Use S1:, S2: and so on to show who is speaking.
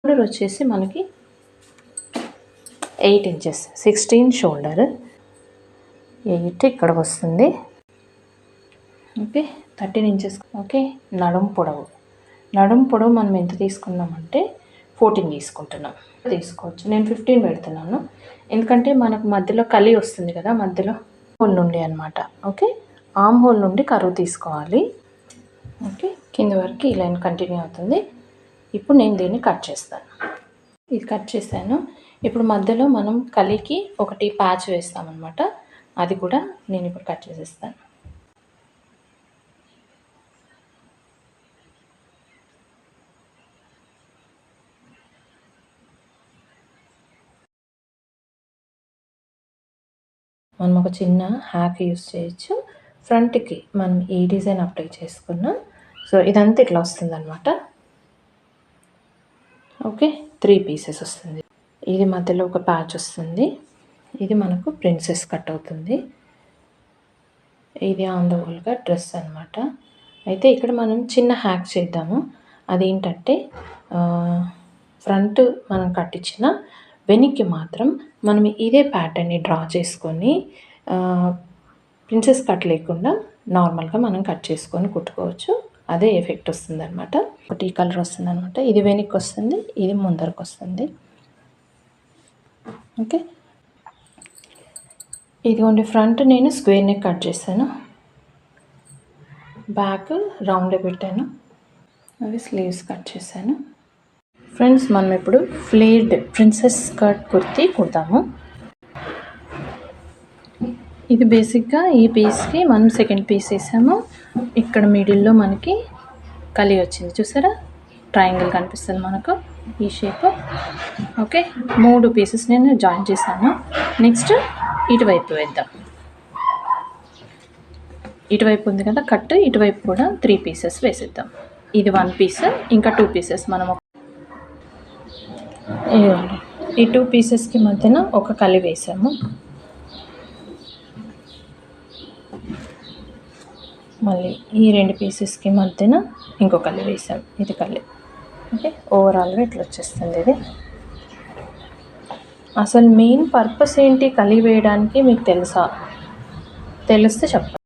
S1: Shoulder వచ్చేసి మనకి 8 inches, 16 shoulder, 8 ఇక్కడ వస్తుంది. Okay, 13 inches. ఓకే, నడుము పొడవు మనం ఎంత తీసుకున్నామంటే 14 తీసుకుంటున్నాం. తీసుకోవచ్చు, నేను 15 పెడుతున్నాను ఎందుకంటే మనకు మధ్యలో కలి వస్తుంది కదా, మధ్యలో హోల్ నుండి అనమాట. ఓకే, ఆర్మ్ హోల్ నుండి కరువు తీసుకోవాలి. ఓకే, కింద వరకు ఈ లైన్ కంటిన్యూ అవుతుంది. ఇప్పుడు నేను దీన్ని కట్ చేస్తాను. ఇది కట్ చేశాను. ఇప్పుడు మధ్యలో మనం కలికి ఒకటి ప్యాచ్ వేస్తామన్నమాట. అది కూడా నేను ఇప్పుడు కట్ చేసేస్తాను. మనం ఒక చిన్న హ్యాక్ యూస్ చేయొచ్చు. ఫ్రంట్కి మనం ఈ డిజైన్ అప్లై చేసుకున్నాం. సో ఇదంతా ఇట్లా వస్తుంది అనమాట. ఓకే, 3 పీసెస్ వస్తుంది. ఇది మధ్యలో ఒక ప్యాచ్ వస్తుంది. ఇది మనకు ప్రిన్సెస్ కట్ అవుతుంది. ఇది ఆన్ ద హోల్గా డ్రెస్ అనమాట. అయితే ఇక్కడ మనం చిన్న హ్యాక్ చేద్దాము. అదేంటంటే ఫ్రంట్ మనం కట్టించిన వెనక్కి మాత్రం మనం ఇదే ప్యాటర్న్ని డ్రా చేసుకొని ప్రిన్సెస్ కట్ లేకుండా నార్మల్గా మనం కట్ చేసుకొని కుట్టుకోవచ్చు. అదే ఎఫెక్ట్ వస్తుంది అనమాట. ఒకటి ఈ కలర్ వస్తుంది అనమాట. ఇది వెనక్కి వస్తుంది, ఇది ముందరకు వస్తుంది. ఓకే, ఇదిగోండి ఫ్రంట్ నేను స్క్వేర్ నెక్ కట్ చేశాను, బ్యాక్ రౌండ్ పెట్టాను, అవి స్లీవ్స్ కట్ చేశాను. ఫ్రెండ్స్, మనం ఇప్పుడు ఫ్లేర్డ్ ప్రిన్సెస్ కట్ కుర్తీ కుడతాము. ఇది బేసిక్గా ఈ పీస్కి మనం సెకండ్ పీస్ వేసాము. ఇక్కడ మిడిల్లో మనకి కలి వచ్చింది, చూసారా? ట్రయాంగిల్ కనిపిస్తుంది మనకు ఈ షేప్. ఓకే, 3 పీసెస్ నేను జాయిన్ చేశాను. నెక్స్ట్ ఇటువైపు వేద్దాం. ఇటువైపు ఉంది కదా కట్, ఇటువైపు కూడా 3 పీసెస్ వేసేద్దాం. ఇది 1 పీస్, ఇంకా 2 పీసెస్ మనం ఈ 2 పీసెస్కి మధ్యన ఒక కలి వేసాము. మళ్ళీ ఈ 2 పీసెస్కి మధ్యన ఇంకో కలి వేసాము. ఇది కలి. ఓకే, ఓవరాల్గా ఇట్లా వచ్చేస్తుంది. ఇది అసలు మెయిన్ పర్పస్ ఏంటి కలి వేయడానికి మీకు తెలిస్తే చెప్పండి.